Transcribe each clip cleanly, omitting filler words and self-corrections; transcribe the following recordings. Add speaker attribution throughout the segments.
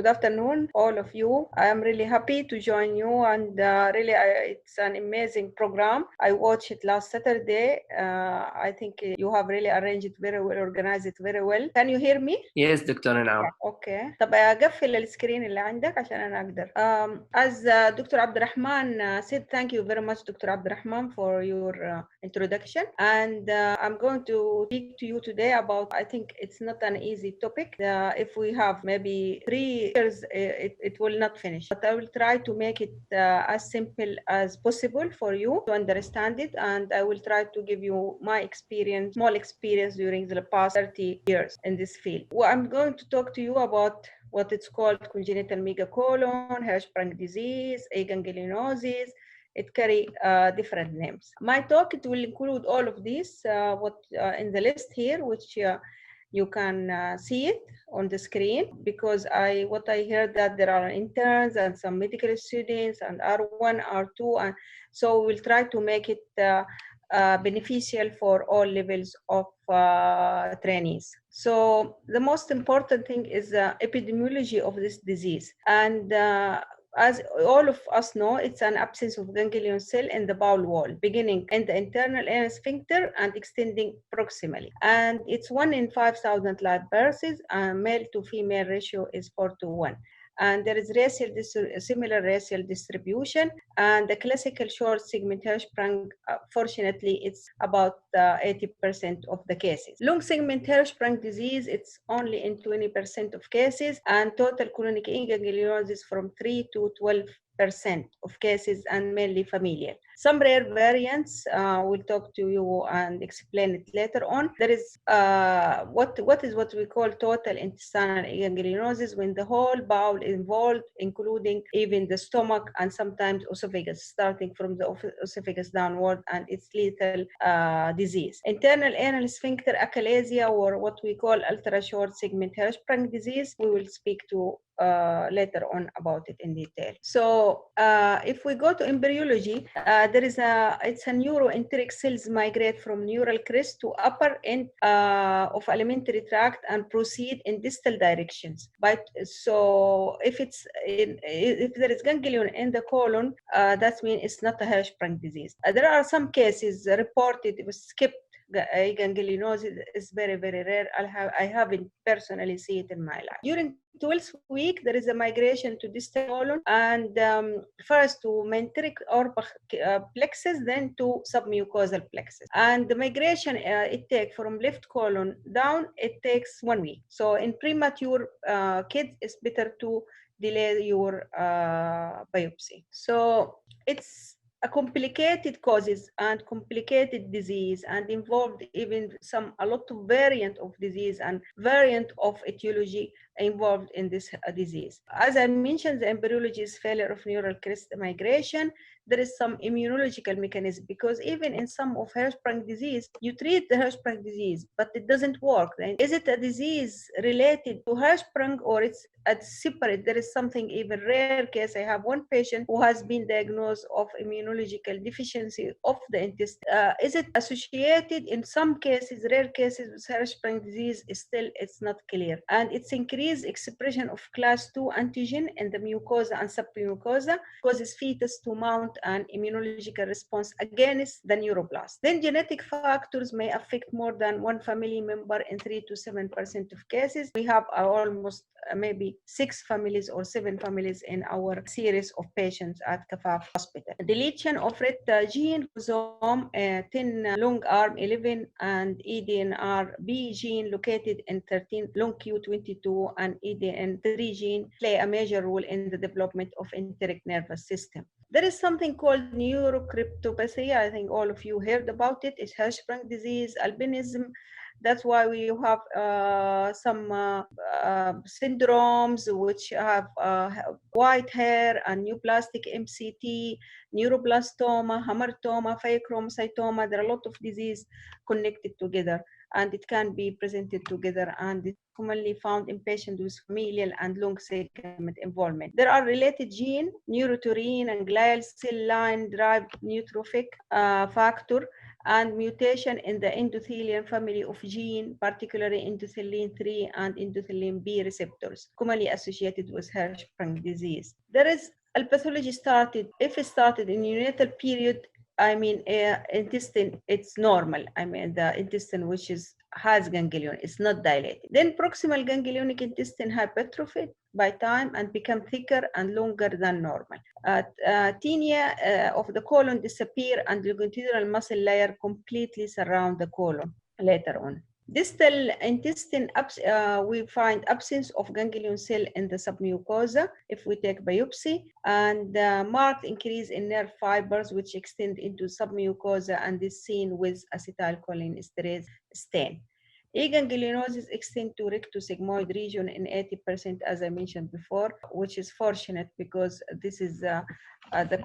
Speaker 1: Good afternoon, all of you. I am really happy to join you, and it's an amazing program. I watched it last Saturday. I think you have really arranged it very well, organized it very well. Can you hear me?
Speaker 2: Yes, دكتور إنعام.
Speaker 1: اوكي طب اقفل السكرين اللي عندك عشان انا اقدر. As Dr. Abdurrahman said, thank you very much, Dr. Abdurrahman, for your introduction. And I'm going to speak to you today about, I think it's not an easy topic. If we have maybe 3 years, it will not finish. But I will try to make it as simple as possible for you to understand it. And I will try to give you my experience, small experience during the past 30 years in this field. Well, I'm going to talk to you about what it's called congenital megacolon, Hirschsprung disease, aganglionosis. It carry different names. My talk, it will include all of these, what in the list here, which you can see it on the screen, because what I heard that there are interns and some medical students and R1, R2, and so we'll try to make it beneficial for all levels of trainees. So the most important thing is the epidemiology of this disease. And as all of us know, it's an absence of ganglion cell in the bowel wall, beginning in the internal anal sphincter and extending proximally. And it's 1 in 5,000 live births, and male to female ratio is 4:1. And there is similar racial distribution, and the classical short segment Hirschsprung, fortunately, it's about 80% of the cases. Long segment Hirschsprung disease, it's only in 20% of cases, and total colonic ganglionosis from 3 to 12% of cases, and mainly familial. Some rare variants, we'll talk to you and explain it later on. There is what we call total intestinal ganglionosis, when the whole bowel is involved, including even the stomach and sometimes esophagus, starting from the esophagus downward, and it's lethal disease. Internal anal sphincter achalasia, or what we call ultra short segment Hirschsprung disease, we will speak to later on about it in detail. So if we go to embryology, it's a neuroenteric cells migrate from neural crest to upper end of alimentary tract and proceed in distal directions. But so if there is ganglion in the colon, that means it's not a Hirschsprung disease. There are some cases reported with skipped ganglionosis. Is very, very rare. I haven't personally seen it in my life. During 12th week, there is a migration to distal colon, and first to menteric or plexus, then to submucosal plexus. And the migration, it takes from left colon down, it takes 1 week. So in premature kids, it's better to delay your biopsy. So it's a complicated causes and complicated disease, and involved even a lot of variant of disease and variant of etiology involved in this disease. As I mentioned, the embryology is failure of neural crest migration. There is some immunological mechanism, because even in some of Hirschsprung disease, you treat the Hirschsprung disease, but it doesn't work. Then is it a disease related to Hirschsprung, or it's separate? There is something even rare case. I have one patient who has been diagnosed of immunological deficiency of the intestine. Is it associated? In some cases, rare cases with Hirschsprung disease, still it's not clear. And it's increased expression of class 2 antigen in the mucosa and submucosa, causes fetus to mount an immunological response against the neuroblast. Then genetic factors may affect more than one family member in 3 to 7% of cases. We have almost maybe 6 families or 7 families in our series of patients at Kafaf Hospital. Deletion of red gene, chromosome 10 long arm 11, and EDNRB gene located in 13, long Q22, and EDN3 gene play a major role in the development of enteric nervous system. There is something called neurocryptopathy. I think all of you heard about it. It's Hirschsprung disease, albinism. That's why we have some syndromes which have white hair and neoplastic MCT, neuroblastoma, hamartoma, pheochromocytoma. There are a lot of disease connected together, and it can be presented together, and it's commonly found in patients with familial and long segment involvement. There are related genes, neurotaurine and glial cell line derived neurotrophic factor, and mutation in the endothelium family of gene, particularly endothelin 3 and endothelin B receptors, commonly associated with Hirschsprung disease. There is a pathology started, if it started in neonatal period, I mean, intestine, it's normal. I mean, the intestine which has ganglion, it's not dilated. Then proximal ganglionic intestine hypertrophied by time and become thicker and longer than normal. Tinea of the colon disappear and longitudinal muscle layer completely surround the colon later on. Distal intestine, we find absence of ganglion cell in the submucosa if we take biopsy, and marked increase in nerve fibers which extend into submucosa and is seen with acetylcholinesterase stain. Aganglionosis extend to rectosigmoid region in 80%, as I mentioned before, which is fortunate because this is the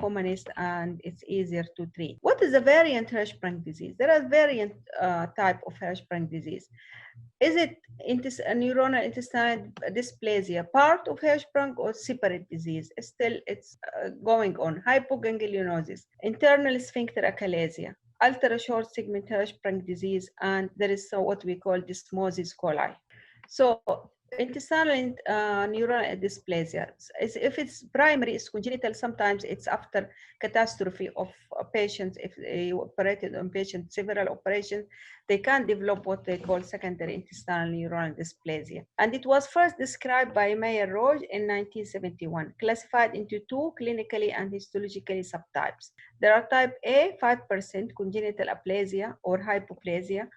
Speaker 1: commonest and it's easier to treat. What is a variant Hirschsprung disease? There are variant type of Hirschsprung disease. Is it neuronal intestinal dysplasia part of Hirschsprung or separate disease? Still, it's going on. Hypoganglionosis, internal sphincter achalasia, ultra short segment Hirschsprung disease, and there is what we call dysmosis coli. So intestinal neuronal dysplasia, if it's primary, it's congenital. Sometimes it's after catastrophe of patients. If they operated on patients, several operations, they can develop what they call secondary intestinal neuronal dysplasia. And it was first described by Meyer Roche in 1971, classified into two clinically and histologically subtypes. There are type A, 5% congenital aplasia or hypoplasia,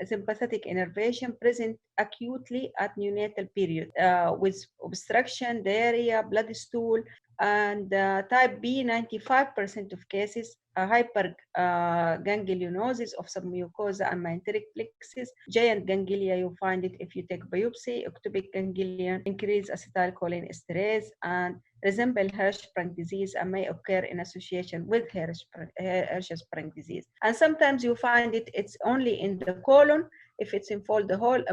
Speaker 1: sympathetic innervation present acutely at neonatal period with obstruction, diarrhea, blood stool, and type B, 95% of cases, hyperganglionosis of submucosa and mesenteric plexus, giant ganglia, you find it if you take biopsy, ectopic ganglion, increased acetylcholinesterase, and resemble Hirschsprung disease and may occur in association with Hirschsprung disease. And sometimes you find it's only in the colon. If it's involved the whole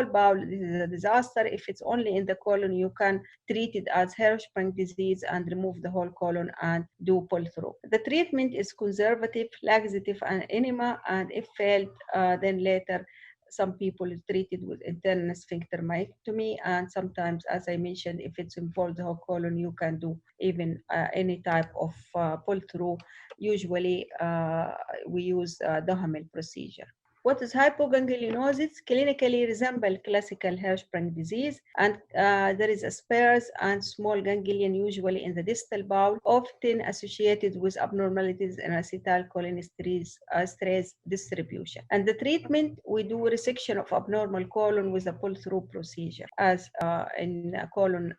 Speaker 1: bowel, this is a disaster. If it's only in the colon, you can treat it as Hirschsprung disease and remove the whole colon and do pull through. The treatment is conservative, laxative, and enema, and if failed, then later some people is treated with internal sphincter myectomy, and sometimes, as I mentioned, if it's involved the whole colon, you can do even any type of pull-through. Usually, we use the Duhamel procedure. What is hypoganglionosis? Clinically resemble classical Hirschsprung disease, and there is a sparse and small ganglion, usually in the distal bowel, often associated with abnormalities in acetylcholinesterase distribution. And the treatment, we do resection of abnormal colon with a pull-through procedure, as in colon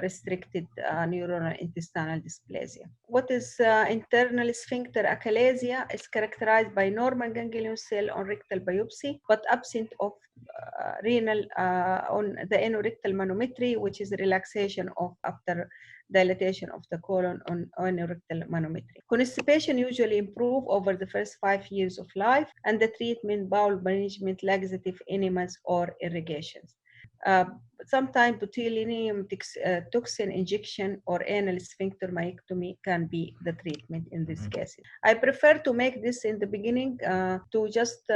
Speaker 1: restricted neuronal intestinal dysplasia. What is internal sphincter achalasia? Is characterized by normal ganglion cell on rectal biopsy, but absent of renal on the anorectal manometry, which is relaxation of after dilatation of the colon on anorectal manometry. Constipation usually improve over the first 5 years of life, and the treatment, bowel management, laxative enemas, or irrigations. Sometimes botulinum toxin injection or anal sphincter myectomy can be the treatment in this case. I prefer to make this in the beginning to just,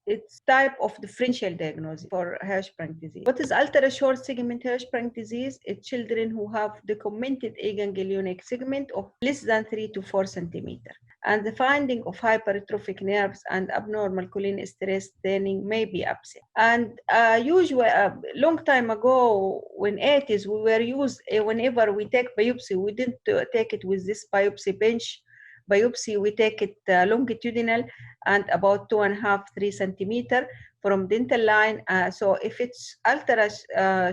Speaker 1: it's type of differential diagnosis for Hirschsprung disease. What is ultra short segment Hirschsprung disease? It's children who have documented aganglionic segment of less than 3 to 4 centimeters. And the finding of hypertrophic nerves and abnormal cholinesterase staining may be absent. And usually, long time ago, when 80s, we were used, whenever we take biopsy, we didn't take it with this biopsy bench biopsy, we take it longitudinal and about 2.5 to 3 centimeters from dental line. So if it's ultra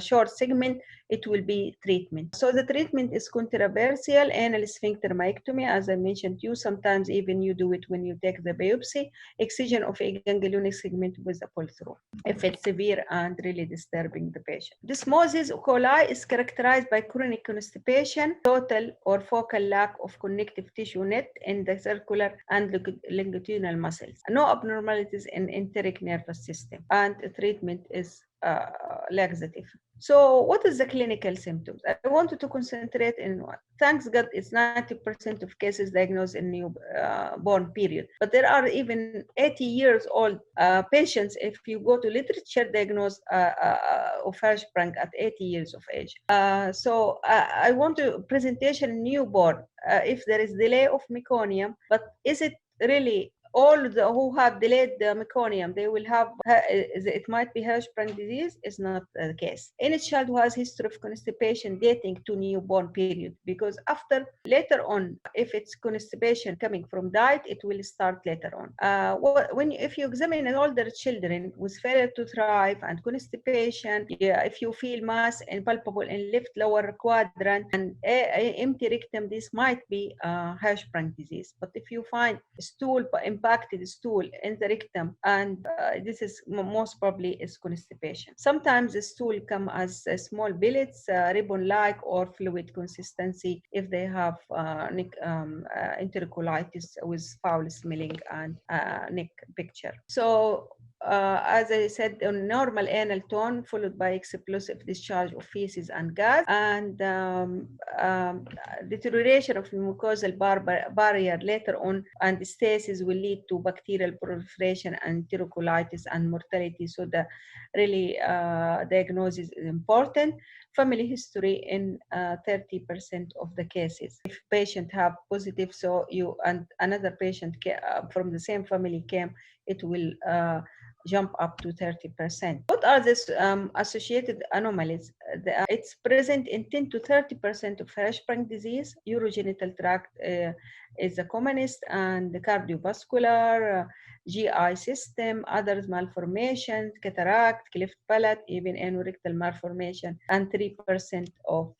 Speaker 1: short segment, it will be treatment. So the treatment is controversial. Anal sphincter myectomy, as I mentioned to you, sometimes even you do it when you take the biopsy. Excision of a ganglionic segment with a pull-through, if it's severe and really disturbing the patient. Dysmosis coli is characterized by chronic constipation, total or focal lack of connective tissue net in the circular and longitudinal muscles. No abnormalities in enteric nervous system. system, and treatment is laxative. So what is the clinical symptoms? I wanted to concentrate in one. Thanks God, it's 90% of cases diagnosed in newborn period. But there are even 80 years old patients, if you go to literature, diagnosed of Hirschsprung at 80 years of age. So I want to presentation in newborn, if there is delay of meconium, but is it really all who have delayed the meconium, they will have, it might be Hirschsprung disease, is not the case. Any child who has history of constipation dating to newborn period, because after, later on, if it's constipation coming from diet, it will start later on. If you examine older children with failure to thrive and constipation, if you feel mass and palpable in left lower quadrant and empty rectum, this might be Hirschsprung disease. But if you find stool, impacted stool in the rectum, and this is most probably is constipation. Sometimes the stool come as small billets, ribbon-like or fluid consistency if they have enterocolitis with foul smelling and neck picture. So as I said, on normal anal tone followed by explosive discharge of feces and gas, and deterioration of the mucosal barrier later on, and stasis will lead to bacterial proliferation and enterocolitis and mortality. So the really diagnosis is important. Family history in 30% of the cases. If patient have positive, so you and another patient from the same family came, it will jump up to 30%. What are these associated anomalies? It's present in 10 to 30% of Hirschsprung disease. Urogenital tract is the commonest, and the cardiovascular, GI system, others malformations, cataract, cleft palate, even anorectal malformation, and 3% of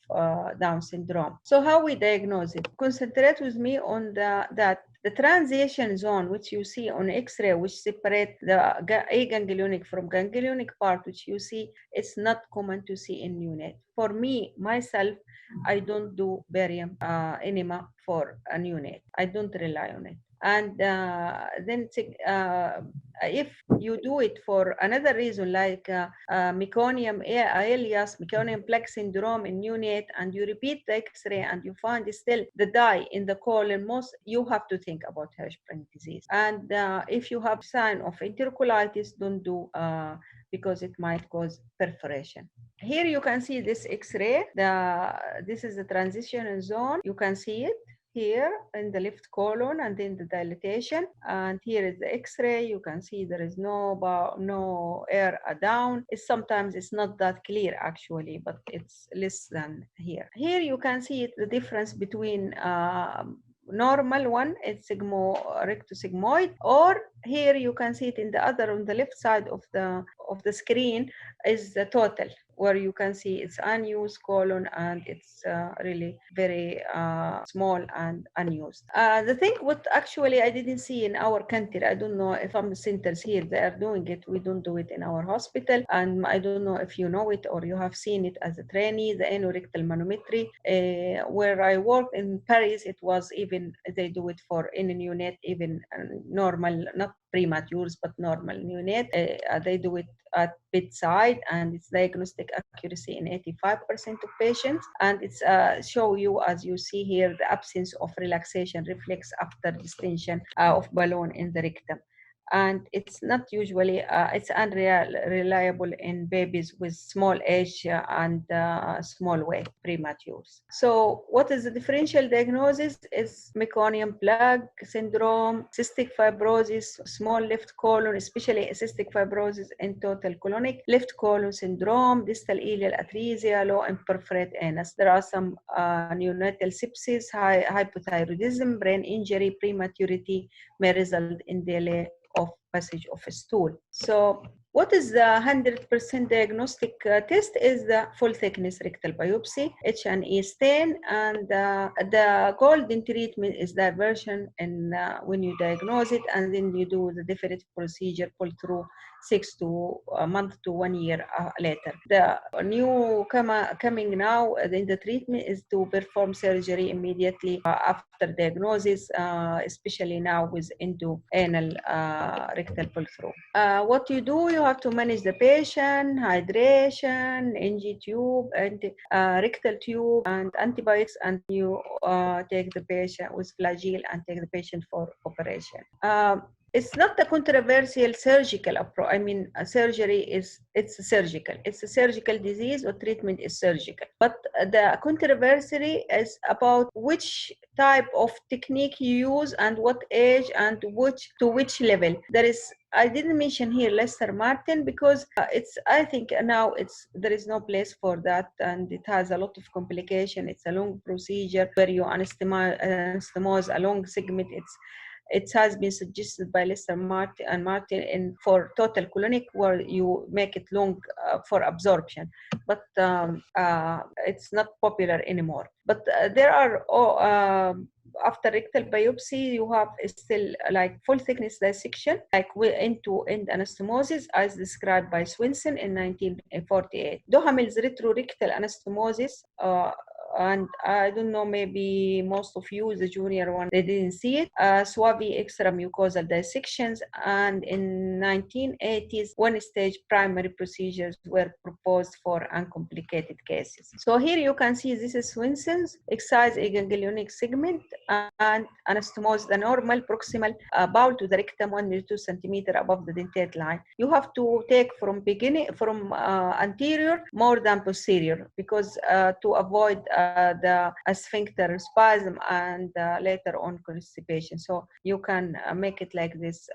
Speaker 1: Down syndrome. So how we diagnose it? Concentrate with me on that the transition zone, which you see on X-ray, which separate the aganglionic from ganglionic part, which you see, it's not common to see in neonate. For me, myself, I don't do barium enema for a neonate. I don't rely on it. And then if you do it for another reason, like meconium alias, meconium plaque syndrome in neonate, and you repeat the X-ray and you find still the dye in the colon, you have to think about Hirschsprung disease. And if you have sign of enterocolitis, don't do because it might cause perforation. Here you can see this X-ray. This is the transition zone. You can see it here in the left colon, and then the dilatation. And here is the X-ray. You can see there is no air down. Sometimes it's not that clear actually, but it's less than here. Here you can see it, the difference between normal one, it's rectosigmoid, or here you can see it in the other, on the left side of the screen is the total, where you can see it's unused colon, and it's really very small and unused. The thing what actually I didn't see in our country, I don't know if the centers here they are doing it, we don't do it in our hospital, and I don't know if you know it or you have seen it as a trainee, the anorectal manometry. Where I worked in Paris, it was even, they do it for in neonate, even normal, not prematures, but normal neonate. They do it at bedside, and it's diagnostic accuracy in 85% of patients, and it's show you, as you see here, the absence of relaxation reflex after distension of balloon in the rectum. And it's not usually, it's unreliable in babies with small age and small weight, prematures. So what is the differential diagnosis? Is meconium plaque syndrome, cystic fibrosis, small left colon, especially cystic fibrosis in total colonic, left colon syndrome, distal ileal atresia, low and perforate anus. There are some neonatal sepsis, hypothyroidism, brain injury, prematurity may result in delay of passage of a stool. So what is the 100% diagnostic test? Is the full thickness rectal biopsy, H&E stain, and the golden treatment is diversion, and when you diagnose it, and then you do the definitive procedure, pull through 6 to a month to 1 year later. The new coming now in the treatment is to perform surgery immediately after diagnosis, especially now with endoanal rectal pull-through. What you do, you have to manage the patient, hydration, NG tube, and rectal tube, and antibiotics, and you take the patient with flagyl and take the patient for operation. It's not a controversial surgical approach. I mean, surgery it's surgical. It's a surgical disease, or treatment is surgical. But the controversy is about which type of technique you use and what age and to which level. I didn't mention here Lester Martin because I think now there is no place for that, and it has a lot of complication. It's a long procedure where you anastomose a long segment. It has been suggested by Lester Martin for total colonic, where you make it long for absorption, but it's not popular anymore. But there are after rectal biopsy, you have still like full thickness dissection, like end-to-end anastomosis, as described by Swinson in 1948. Duhamel's retrorectal anastomosis. And I don't know, maybe most of you, the junior one, they didn't see it. Suave extramucosal dissections, and in 1980s, one-stage primary procedures were proposed for uncomplicated cases. So here you can see this is Swinson's excised ganglionic segment and anastomose the normal proximal bowel to the rectum 1 to 2 centimeter above the dentate line. You have to take from anterior more than posterior, because to avoid the sphincter spasm and later on constipation. So you can make it like this,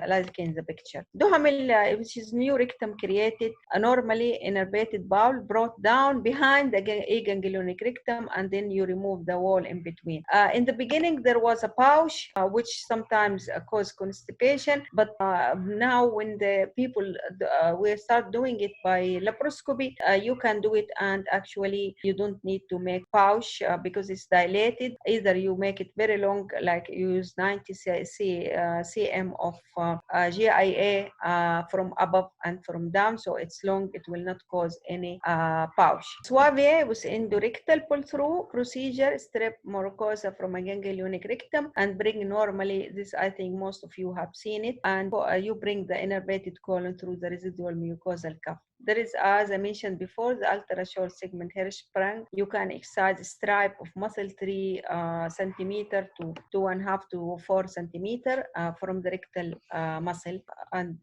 Speaker 1: like in the picture. Duhamel, which is new rectum created, normally innervated bowel brought down behind the aganglionic rectum, and then you remove the wall in between. In the beginning, there was a pouch, which sometimes cause constipation, but now when the people we start doing it by laparoscopy, you can do it, and actually you don't need to make pouch because it's dilated. Either you make it very long, like you use 90 cm of GIA from above and from down, so it's long, it will not cause any pouch. Suave was endorectal pull-through procedure, strip mucosa from a ganglionic rectum and bring normally, this I think most of you have seen it, and you bring the innervated colon through the residual mucosal cuff. There is, as I mentioned before, the ultra-short segment Hirschsprung. You can excise a stripe of muscle 3 centimeter to 2.5 to 4 centimeter from the rectal muscle and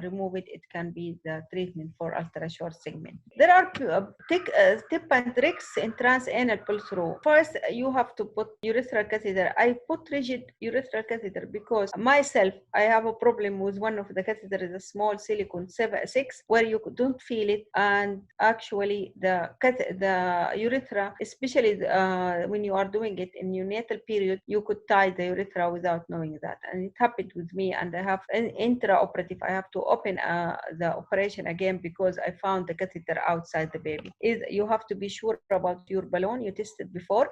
Speaker 1: remove it. It can be the treatment for ultra-short segment. There are tip and tricks in transanal pull-through. First, you have to put urethral catheter. I put rigid urethral catheter because myself, I have a problem with one of the catheters, a small silicone 6, where you don't feel it, and actually the urethra, especially when you are doing it in neonatal period, you could tie the urethra without knowing that, and it happened with me, and I have an intraoperative, I have to open the operation again because I found the catheter outside the baby. You have to be sure about your balloon, you tested before.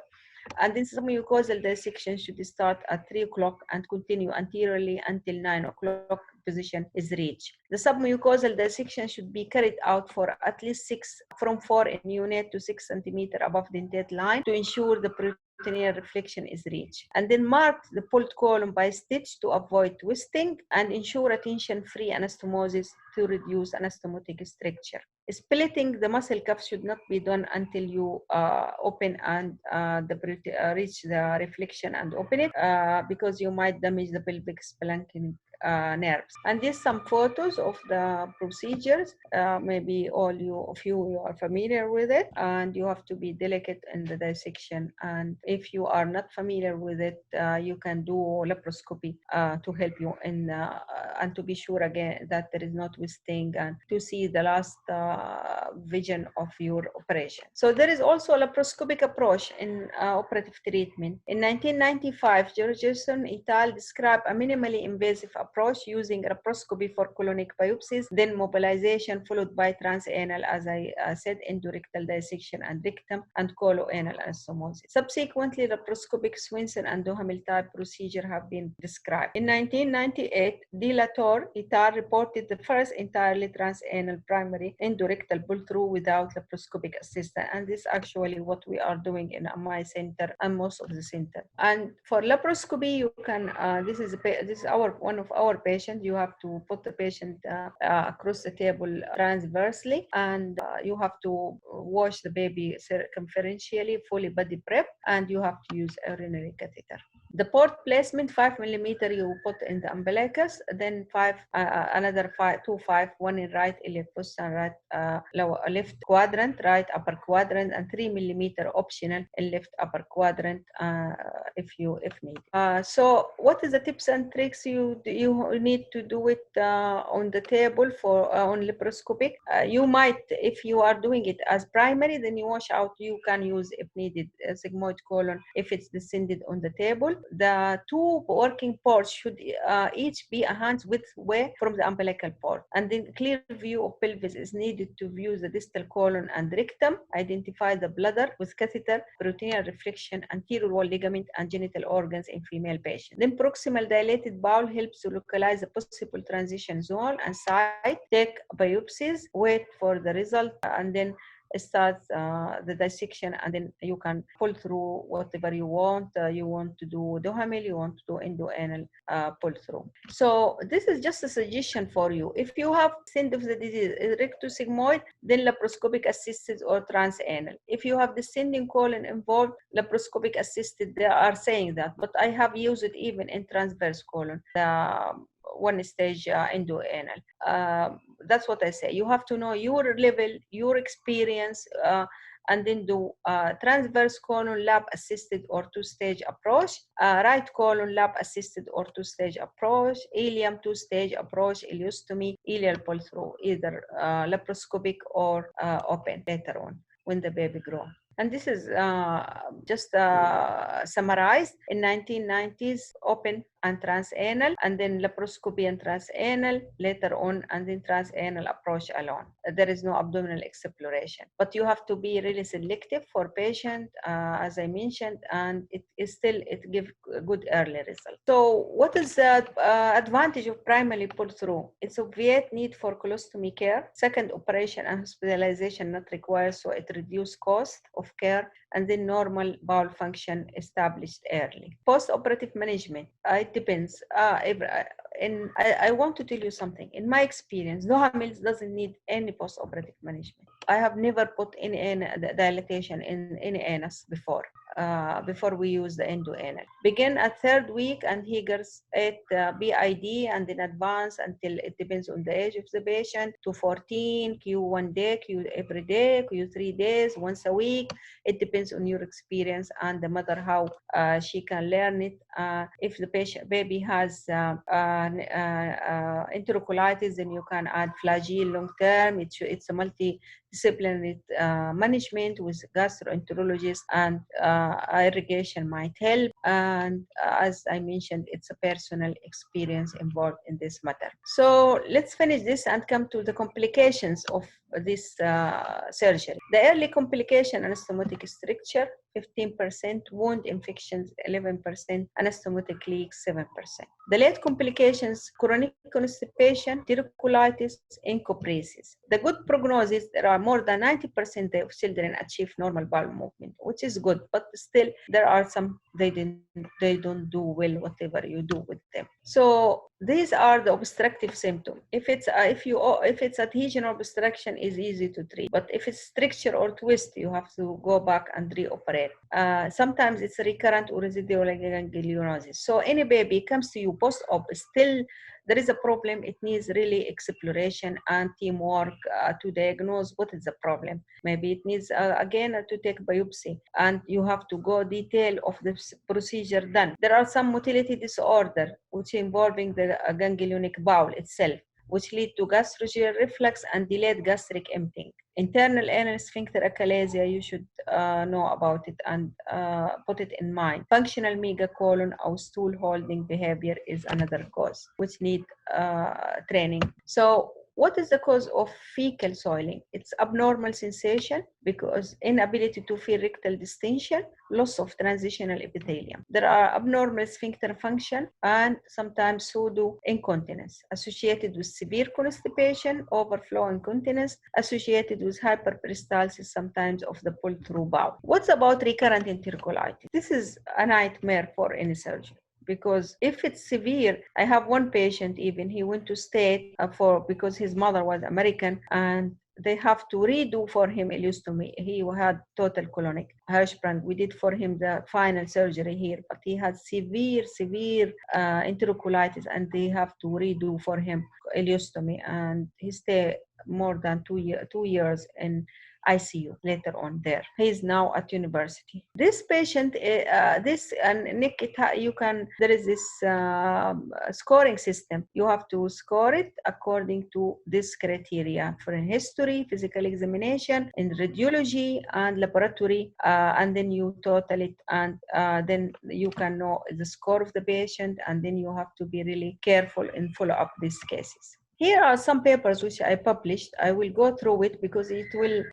Speaker 1: And then submucosal dissection should start at 3 o'clock and continue anteriorly until 9 o'clock position is reached. The submucosal dissection should be carried out for at least from 4 in neonate to 6 centimeter above the dentate line to ensure the peritoneal reflection is reached. And then mark the pulled colon by stitch to avoid twisting and ensure attention-free anastomosis to reduce anastomotic stricture. Splitting the muscle cuff should not be done until you open and reach the reflection and open it because you might damage the pelvic splanchnic nerves. And these some photos of the procedures. Maybe all of you are familiar with it, and you have to be delicate in the dissection. And if you are not familiar with it, you can do laparoscopy to help you in and to be sure again that there is no twisting and to see the last vision of your operation. So there is also a laparoscopic approach in operative treatment. In 1995, Georgeson et al. Described a minimally invasive approach approach using laparoscopy for colonic biopsies, then mobilization followed by transanal, as I said, endorectal dissection and rectum and coloanal anastomosis. Subsequently, laparoscopic Swinson and Duhamel type procedure have been described. In 1998, De La Torre et al. Reported the first entirely transanal primary endorectal pull-through without laparoscopic assistance, and this is actually what we are doing in my center and most of the center. And for laparoscopy, you can this is one of our patients. You have to put the patient across the table transversely, and you have to wash the baby circumferentially, fully body prep, and you have to use a urinary catheter. The port placement, 5 millimeter you put in the umbilicus, then another 1 in right iliac fossa, right left quadrant, right upper quadrant, and 3 millimeter optional in left upper quadrant if needed. So what is the tips and tricks you need to do it on the table for on laparoscopic? You might, if you are doing it as primary, then you wash out. You can use, if needed, a sigmoid colon if it's descended on the table. The two working ports should each be a hand's width away from the umbilical port, and then clear view of pelvis is needed to view the distal colon and rectum, identify the bladder with catheter, peritoneal reflection, anterior wall ligament, and genital organs in female patients. Then proximal dilated bowel helps to localize the possible transition zone and site, take biopsies, wait for the result, and then starts the dissection, and then you can pull through whatever you want. You want to do Duhamel, you want to do endoanal pull through. So this is just a suggestion for you. If you have descent of the disease, rectosigmoid, then laparoscopic assisted or transanal. If you have descending colon involved, laparoscopic assisted, they are saying that, but I have used it even in transverse colon, the one stage endoanal. That's what I say. You have to know your level, your experience, and then do transverse colon lab assisted or two-stage approach, right colon lab assisted or two-stage approach, ileum two-stage approach, ileostomy, ileal pull-through, either laparoscopic or open later on when the baby grows. And this is just summarized in 1990s, open and transanal, and then laparoscopy and transanal later on, and then transanal approach alone. There is no abdominal exploration, but you have to be really selective for patient, as I mentioned, and it gives good early result. So what is the advantage of primary pull-through? It's obviate need for colostomy care. Second, operation and hospitalization not required, so it reduces cost of care, and then normal bowel function established early. Post-operative management, it depends. I want to tell you something. In my experience, Duhamel doesn't need any post-operative management. I have never put any dilatation in any anus before we use the endoanal. Begin at third week and Higgers at BID, and then advance until, it depends on the age of the patient, to 14, Q 1 day, Q every day, Q 3 days, once a week. It depends on your experience and the mother how she can learn it. If the baby has enterocolitis, then you can add flagyl long term. It's a multidisciplinary management with gastroenterologist, and irrigation might help. And as I mentioned, it's a personal experience involved in this matter. So let's finish this and come to the complications of this surgery. The early complication: anastomotic stricture 15%, wound infections 11%, anastomotic leaks 7%. The late complications: chronic constipation, enterocolitis, encopresis. The good prognosis: there are more than 90% of children achieve normal bowel movement, which is good, but still there are some they don't do well whatever you do with them. So these are the obstructive symptoms. If it's adhesion or obstruction, is easy to treat, but if it's stricture or twist, you have to go back and reoperate. Sometimes it's recurrent or residual ganglionosis. So any baby comes to you post-op, still there is a problem. It needs really exploration and teamwork to diagnose what is the problem. Maybe it needs again to take biopsy, and you have to go detail of the procedure done. There are some motility disorder which involving the ganglionic bowel itself, which lead to gastroesophageal reflux and delayed gastric emptying. Internal anal sphincter achalasia, you should know about it and put it in mind. Functional megacolon or stool holding behavior is another cause, which need training. So what is the cause of fecal soiling? It's abnormal sensation because inability to feel rectal distension, loss of transitional epithelium. There are abnormal sphincter function and sometimes pseudo incontinence associated with severe constipation, overflow incontinence associated with hyperperistalsis, sometimes of the pull-through bowel. What's about recurrent enterocolitis? This is a nightmare for any surgeon, because if it's severe, I have one patient, even he went to state because his mother was American, and they have to redo for him ileostomy. He had total colonic Hirschsprung. We did for him the final surgery here, but he had severe enterocolitis, and they have to redo for him ileostomy, and he stayed more than 2 years in ICU later on there. He is now at university. This patient, Nick, there is this scoring system. You have to score it according to this criteria for history, physical examination, in radiology and laboratory, and then you total it, and then you can know the score of the patient, and then you have to be really careful and follow up these cases. Here are some papers which I published. I will go through it because it will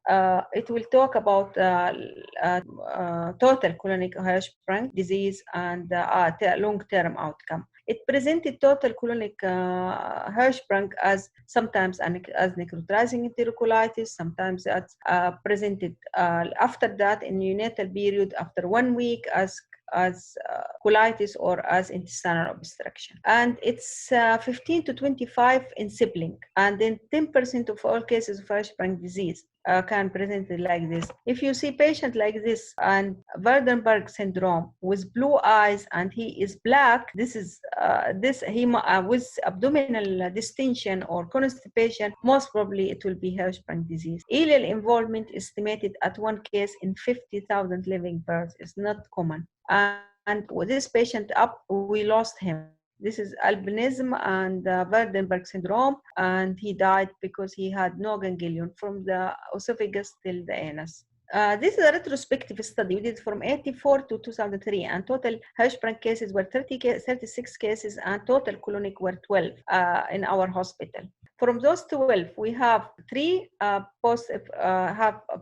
Speaker 1: talk about total colonic Hirschsprung disease and long-term outcome. It presented total colonic Hirschsprung as sometimes as necrotizing enterocolitis, sometimes it's presented after that in neonatal period after 1 week as colitis or as intestinal obstruction. And it's 15 to 25 in sibling. And then 10% of all cases of Hirschsprung disease can present it like this. If you see patient like this and Waardenburg syndrome with blue eyes and he is black, this is with abdominal distension or constipation, most probably it will be Hirschsprung disease. Ileal involvement estimated at 1 case in 50,000 living births is not common. And with this patient we lost him. This is albinism and Waardenburg syndrome, and he died because he had no ganglion from the esophagus till the anus. This is a retrospective study. We did from 1984 to 2003, and total Hirschsprung cases were 36 cases, and total colonic were 12 in our hospital. From those 12, we have 3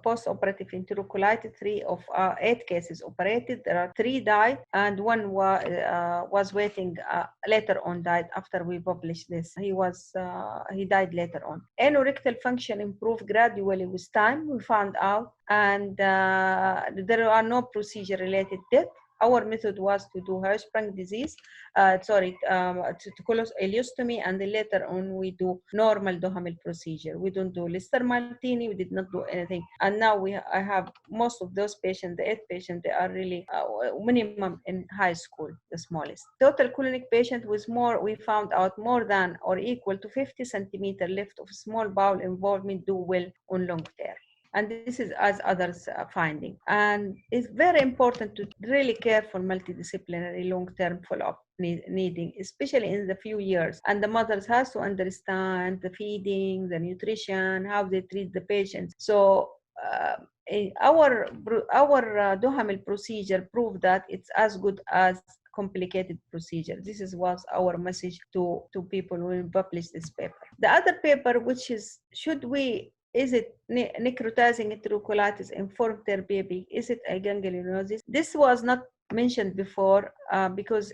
Speaker 1: post-operative enterocolitis. 3 of 8 cases operated. There are 3 died, and 1 was waiting. Later on, died after we published this. He died later on. Anorectal function improved gradually with time. We found out, and there are no procedure-related death. Our method was to do Hirschsprung disease, to close ileostomy, and then later on we do normal Duhamel procedure. We don't do Lister-Martini. We did not do anything. And now I have most of those patients, the 8 patients, they are really minimum in high school, the smallest. Total colonic patient with we found out more than or equal to 50 centimeter left of small bowel involvement do well on long term. And this is as others finding. And it's very important to really careful multidisciplinary long-term follow-up needing, especially in the few years. And the mothers has to understand the feeding, the nutrition, how they treat the patients. So our Duhamel procedure proved that it's as good as complicated procedure. This was our message to people when we published this paper. The other paper, which is, is it necrotizing enterocolitis informed their baby? Is it a ganglionosis? This was not mentioned before because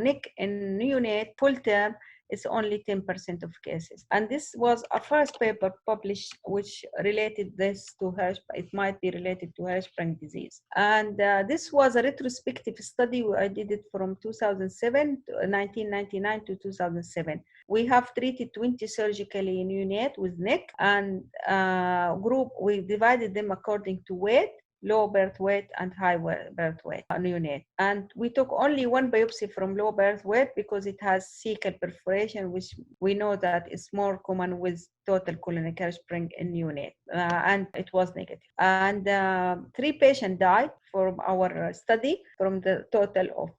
Speaker 1: Nick in neonate full term is only 10% of cases. And this was a first paper published which related this to Hirschsprung. It might be related to Hirschsprung disease. And this was a retrospective study. I did it from 1999 to 2007. We have treated 20 surgically neonate with NIC, and we divided them according to weight, low birth weight and high birth weight neonate. And we took only one biopsy from low birth weight because it has cecal perforation, which we know that is more common with total colonic Hirschsprung in neonate, and it was negative. And 3 patients died from our study, from the total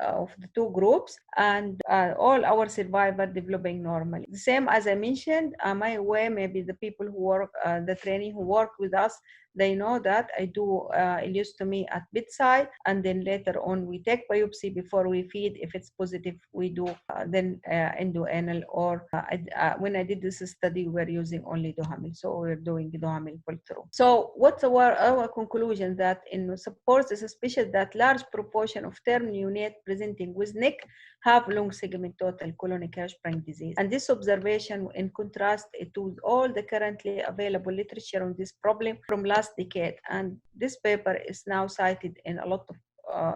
Speaker 1: of the 2 groups, and all our survivors developing normally. The same as I mentioned, my way, maybe the people who work, the trainee who work with us, they know that I do ileostomy at bedside, and then later on we take biopsy before we feed. If it's positive, we do then endoanal, or when I did this study, we were using only Duhamel, so we're doing Duhamel pull-through. So what's our conclusion? That in supports the suspicion that large proportion of term neonate presenting with neck have long segment total colonic Hirschsprung disease. And this observation, in contrast to all the currently available literature on this problem from last decade, and this paper is now cited in a lot of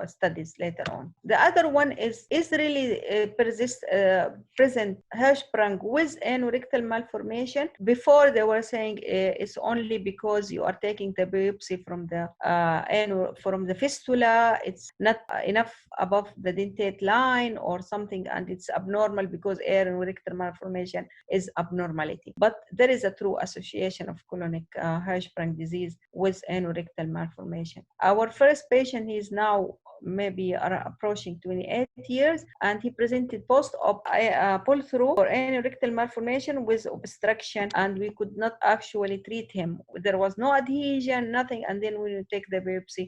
Speaker 1: studies later on. The other one is really present Hirschsprung with anorectal malformation. Before they were saying it's only because you are taking the biopsy from the fistula, it's not enough above the dentate line or something, and it's abnormal because anorectal malformation is abnormality. But there is a true association of colonic Hirschsprung disease with anorectal malformation. Our first patient, he is now maybe approaching 28 years, and he presented post-op pull-through for anorectal malformation with obstruction, and we could not actually treat him. There was no adhesion, nothing, and then when you take the biopsy,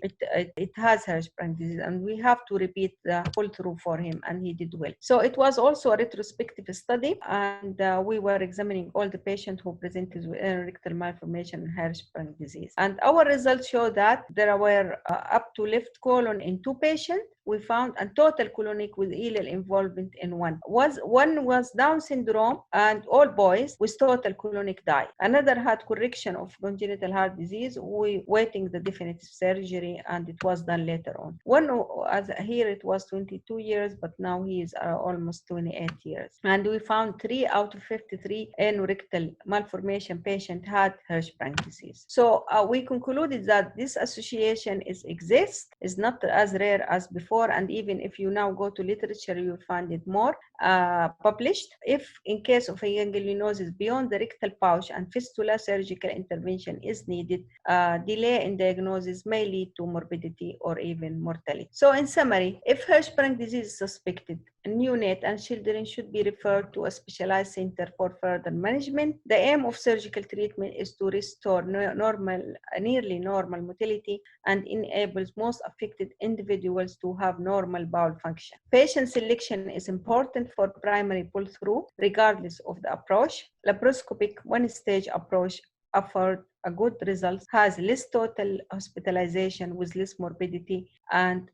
Speaker 1: it has Hirschsprung disease, and we have to repeat the pull-through for him, and he did well. So it was also a retrospective study, and we were examining all the patients who presented with anorectal malformation and Hirschsprung disease. And our results show that there were up to left colon in 2 patients. We found a total colonic with allele involvement in one. One was Down syndrome, and all boys with total colonic died. Another had correction of congenital heart disease. We waiting the definitive surgery, and it was done later on. One, as here it was 22 years, but now he is almost 28 years. And we found 3 out of 53 anorectal malformation patients had Hirschsprung disease. So we concluded that this association exists, is not as rare as before, and even if you now go to literature, you find it more published. If in case of a ganglionisis beyond the rectal pouch and fistula, surgical intervention is needed, delay in diagnosis may lead to morbidity or even mortality. So in summary, if Hirschsprung disease is suspected, neonate and children should be referred to a specialized center for further management. The aim of surgical treatment is to restore nearly normal motility and enables most affected individuals to have normal bowel function. Patient selection is important for primary pull-through, regardless of the approach. Laparoscopic one-stage approach offered a good result, has less total hospitalization with less morbidity, and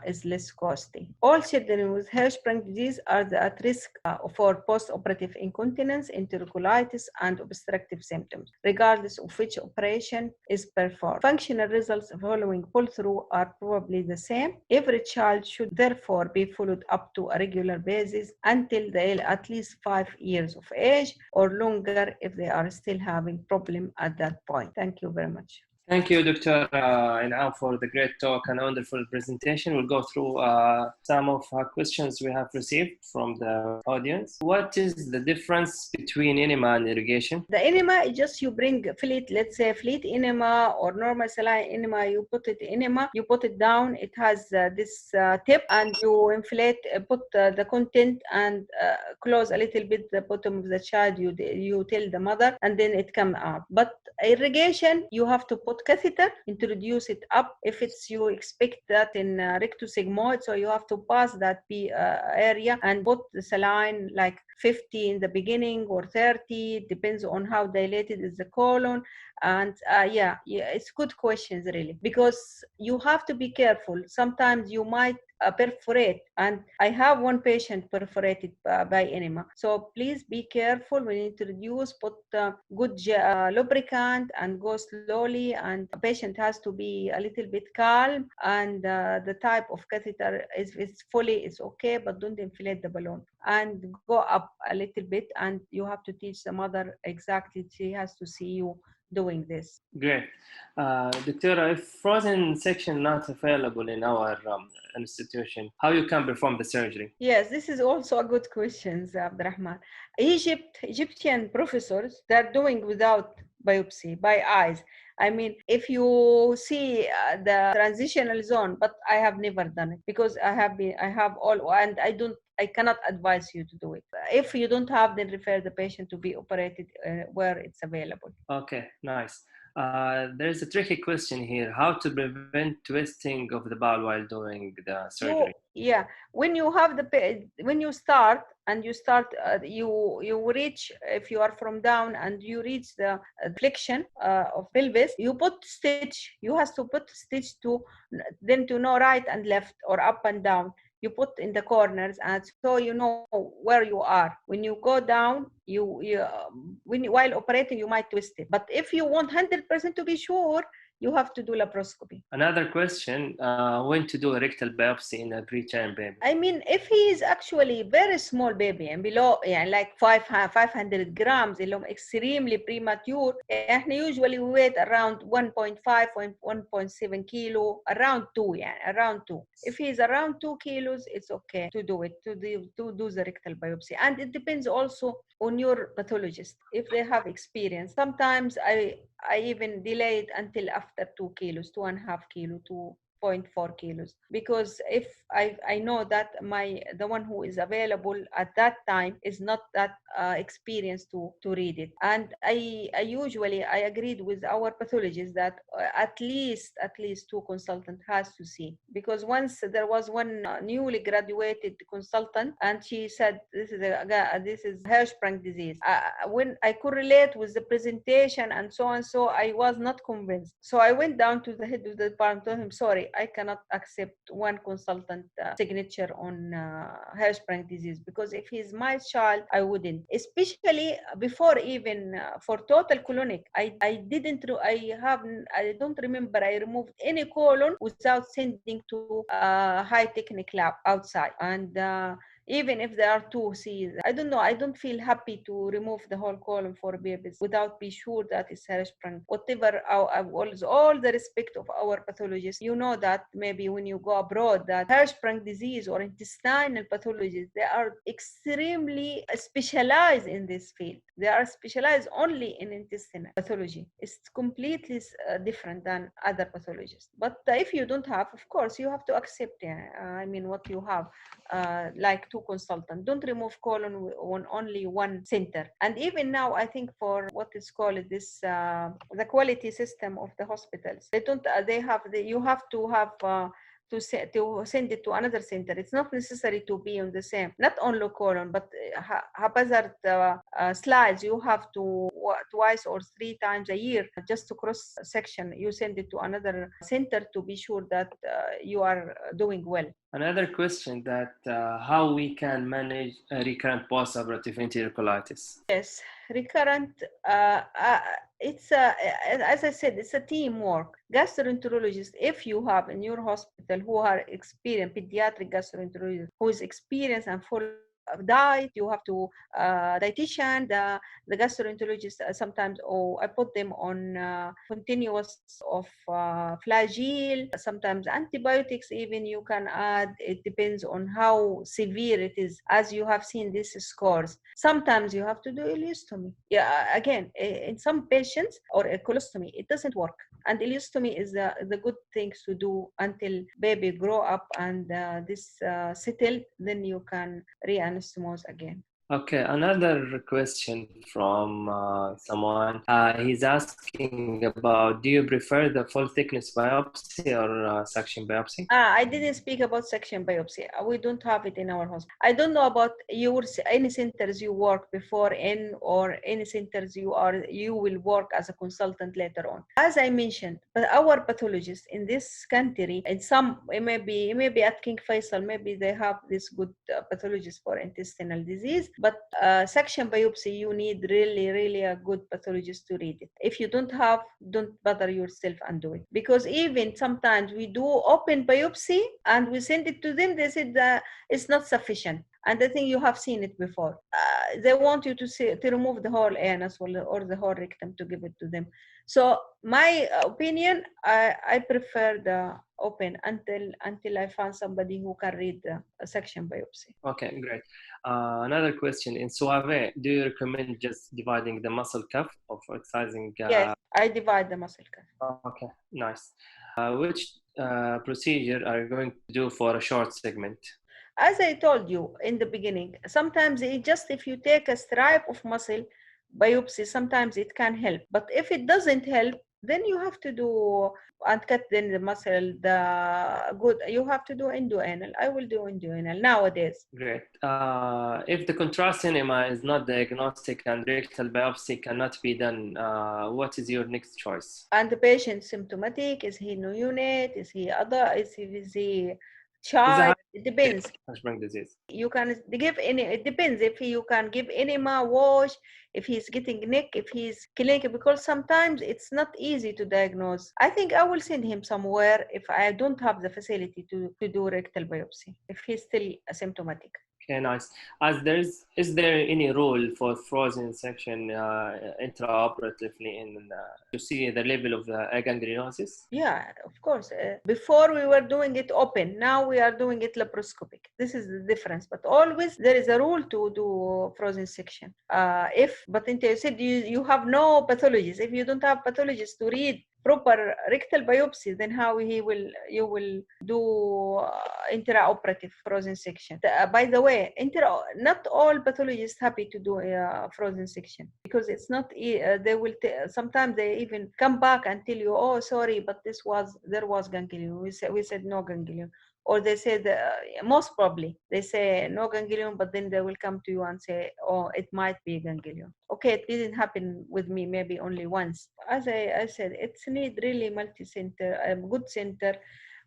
Speaker 1: is less costly. All children with Hirschsprung disease are at risk for post-operative incontinence, enterocolitis, and obstructive symptoms, regardless of which operation is performed. Functional results following pull-through are probably the same. Every child should therefore be followed up to a regular basis until they are at least 5 years of age or longer if they are still having problem at that point. Thank you very much.
Speaker 2: Thank you, Dr. Enaam, for the great talk and wonderful presentation. We'll go through some of our questions we have received from the audience. What is the difference between enema and irrigation?
Speaker 1: The enema is just you bring fleet, let's say fleet enema or normal saline enema, you put it enema, you put it down, it has this tip, and you inflate, put the content and close a little bit the bottom of the child, you tell the mother, and then it comes out. But irrigation, you have to put catheter, introduce it up. If it's, you expect that in rectosigmoid, so you have to pass that area and put the saline like 50 in the beginning or 30, depends on how dilated is the colon. And yeah, it's good questions really, because you have to be careful. Sometimes you might perforate, and I have one patient perforated by enema. So please be careful when you introduce, put good lubricant and go slowly, and the patient has to be a little bit calm, and the type of catheter is fully is okay, but don't inflate the balloon, and go up a little bit, and you have to teach the mother exactly, she has to see you doing this.
Speaker 2: Great. Doctora, if frozen section not available in our institution, how you can perform the surgery?
Speaker 1: Yes, this is also a good question, Abdurrahman. Egyptian professors, they're doing without biopsy, by eyes. I mean, if you see the transitional zone, but I have never done it because I have all, and I cannot advise you to do it. If you don't have, then refer the patient to be operated where it's available.
Speaker 2: Okay, nice. There's a tricky question here: how to prevent twisting of the bowel while doing the surgery?
Speaker 1: When you have when you start you reach, if you are from down and you reach the flexion of pelvis, you put stitch. You have to put stitch to then to know right and left or up and down. You put in the corners, and so you know where you are. When you go down, while operating, you might twist it. But if you want 100% to be sure, you have to do laparoscopy.
Speaker 2: Another question, when to do a rectal biopsy in a preterm baby?
Speaker 1: I mean, if he is actually very small baby and below, like 500 grams, extremely premature, usually we wait around 1.5, 1.7 kilo, around 2, around 2. If he is around 2 kilos, it's okay to do it, to do the rectal biopsy. And it depends also on your pathologist, if they have experience. Sometimes I even delay it until after 2 kilos, 2.5 kilo, 2.4 kilos, because if I know that the one who is available at that time is not that experienced to read it. And I usually agreed with our pathologist that at least 2 consultant has to see, because once there was one newly graduated consultant, and she said this is Hirschsprung disease. When I correlate with the presentation and so on, so I was not convinced. So I went down to the head of the department, told him, sorry, I cannot accept one consultant signature on Hirschsprung disease, because if he's my child, I wouldn't. Especially before even for total colonic, I don't remember I removed any colon without sending to high technique lab outside. And even if there are 2 C's, I don't know, I don't feel happy to remove the whole colon for babies without be sure that it's Hirschsprung. Whatever, all the respect of our pathologists, you know that maybe when you go abroad, that Hirschsprung disease or intestinal pathologists, they are extremely specialized in this field. They are specialized only in intestinal pathology. It's completely different than other pathologists. But if you don't have, of course, you have to accept, what you have. Like 2 consultants. Don't remove colon on only one center. And even now, I think for what is called this, the quality system of the hospitals, you have to have to send it to another center. It's not necessary to be on the same, not only colon, but haphazard slides. You have to twice or 3 times a year just to cross section. You send it to another center to be sure that you are doing well.
Speaker 2: Another question, that how we can manage a recurrent post-operative enterocolitis?
Speaker 1: Yes, recurrent. It's as I said, it's a teamwork. Gastroenterologists, if you have in your hospital who are experienced, pediatric gastroenterologists who is experienced and full diet, you have to dietitian, the gastroenterologist sometimes, I put them on continuous of flagyl, sometimes antibiotics even you can add. It depends on how severe it is. As you have seen these scores, sometimes you have to do ileostomy. Again, in some patients, or a colostomy, it doesn't work. And ileostomy is the good things to do until baby grow up and this settle, then you can reanastomose again.
Speaker 2: Okay, another question from someone. He's asking about, do you prefer the full thickness biopsy or section biopsy?
Speaker 1: I didn't speak about section biopsy. We don't have it in our hospital. I don't know about any centers you work before in, or any centers you will work as a consultant later on. As I mentioned, but our pathologists in this country, and some maybe at King Faisal, maybe they have this good pathologists for intestinal disease. But section biopsy, you need really a good pathologist to read it. If you don't have, don't bother yourself and do it. Because even sometimes we do open biopsy and we send it to them, they said that it's not sufficient. And I think you have seen it before. They want you to remove the whole anus or the whole rectum to give it to them. So my opinion, I prefer the open until I find somebody who can read the section biopsy.
Speaker 2: Okay, great. Another question. In Suave, do you recommend just dividing the muscle cuff or for excising?
Speaker 1: Yes, I divide the muscle cuff.
Speaker 2: Okay, nice. Which procedure are you going to do for a short segment?
Speaker 1: As I told you in the beginning, sometimes if you take a stripe of muscle biopsy, sometimes it can help. But if it doesn't help, then you have to do and cut then the muscle. You have to do endoanal. I will do endoanal nowadays.
Speaker 2: Great. If the contrast enema is not diagnostic and rectal biopsy cannot be done, what is your next choice?
Speaker 1: And the patient symptomatic? Is he neonate? Is he other? Is he child? It depends.
Speaker 2: Hirschsprung disease.
Speaker 1: You can give any, it depends if you can give enema, wash, if he's getting neck, if he's clinical, because sometimes it's not easy to diagnose. I think I will send him somewhere if I don't have the facility to do rectal biopsy, if he's still asymptomatic.
Speaker 2: Okay, nice. Is there any rule for frozen section intraoperatively to see the level of the aganglionosis?
Speaker 1: Yeah, of course. Before we were doing it open, now we are doing it laparoscopic. This is the difference. But always there is a rule to do frozen section. But you said you have no pathologist. If you don't have pathologist to read proper rectal biopsy, then how you will do intraoperative frozen section. By the way, not all pathologists happy to do frozen section because it's not. They will sometimes they even come back and tell you, oh, sorry, but there was ganglion. We said no ganglion. Or they said, most probably, they say no ganglion, but then they will come to you and say, oh, it might be ganglion. Okay, it didn't happen with me, maybe only once. As I said, it's need really multi-center, a good center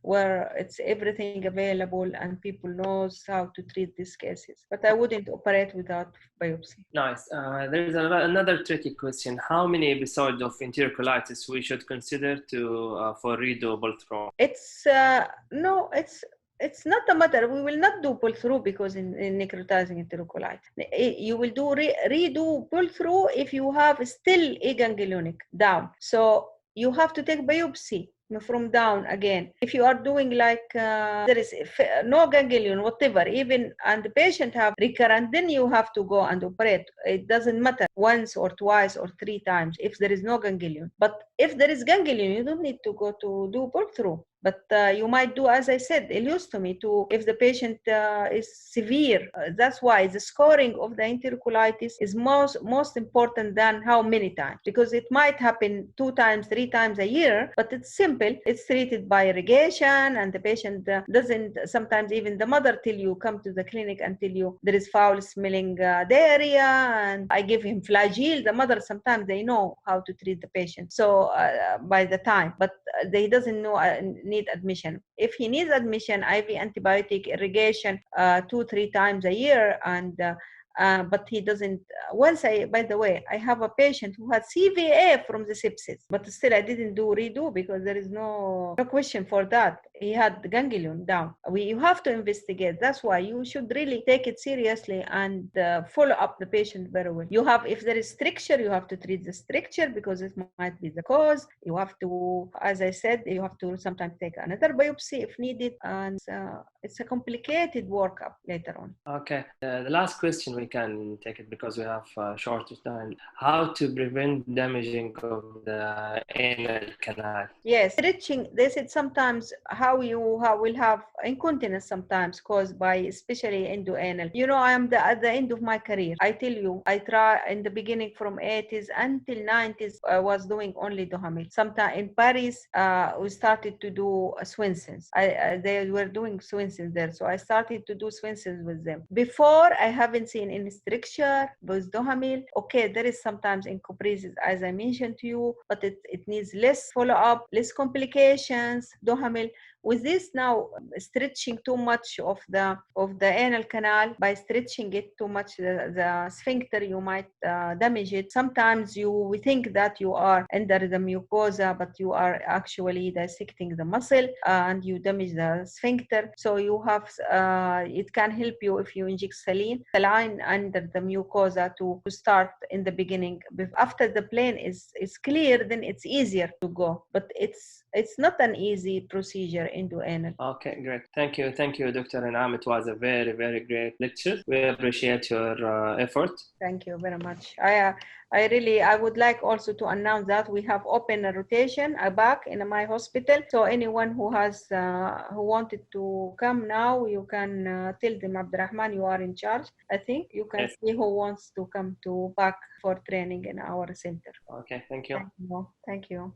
Speaker 1: where it's everything available and people knows how to treat these cases. But I wouldn't operate without biopsy.
Speaker 2: Nice. There is another tricky question. How many episodes of enterocolitis we should consider for redo pull-through?
Speaker 1: It's not a matter. We will not do pull-through because in necrotizing enterocolitis. You will do redo pull-through if you have still aganglionic down. So you have to take biopsy from down again. If you are doing like there is no ganglion, whatever, even and the patient have recurrent, then you have to go and operate. It doesn't matter once or twice or 3 times if there is no ganglion. But if there is ganglion, you don't need to go to do pull-through. But you might do, as I said, ileostomy if the patient is severe. That's why the scoring of the enterocolitis is most important than how many times, because it might happen 2 times, 3 times a year, but it's simple. It's treated by irrigation, and the patient doesn't, sometimes even the mother till you come to the clinic and tell you there is foul smelling diarrhea, and I give him flagyl. The mother, sometimes they know how to treat the patient. So by the time, but they doesn't know need admission. If he needs admission, IV antibiotic, irrigation 2-3 times a year, and but he doesn't. By the way, I have a patient who had CVA from the sepsis, but still I didn't do redo because there is no question for that. He had the ganglion down. You have to investigate. That's why you should really take it seriously and follow up the patient very well. If there is stricture, you have to treat the stricture because it might be the cause. You have to, as I said, you have to sometimes take another biopsy if needed, and it's a complicated workup later on.
Speaker 2: Okay. The last question, we can take it because we have short time. How to prevent damaging of the anal canal?
Speaker 1: Yes, stretching. They said sometimes how will have incontinence sometimes caused by especially endoanal. I am at the end of my career. I tell you, I try in the beginning from 80s until 90s. I was doing only Duhamel. Sometime in Paris, we started to do Swensons. They were doing Swensons there, so I started to do Swensons with them. Before, I haven't seen in stricture with Dohamil. Okay, there is sometimes encopresis, as I mentioned to you, but it needs less follow-up, less complications. Dohamil, with this now stretching too much of the anal canal, by stretching it too much the sphincter, you might damage it. Sometimes we think that you are under the mucosa, but you are actually dissecting the muscle and you damage the sphincter. So you have it can help you if you inject saline under the mucosa to start in the beginning. After the plane is clear, then it's easier to go, but it's not an easy procedure into anal.
Speaker 2: Okay, great. Thank you, Dr. Enaam. It was a very, very great lecture. We appreciate your effort.
Speaker 1: Thank you very much. I would like also to announce that we have opened a rotation back in my hospital. So anyone who has who wanted to come now, you can tell them, Abdurrahman, you are in charge. I think you can see who wants to come to back for training in our center.
Speaker 2: Okay, thank you.
Speaker 1: Thank you.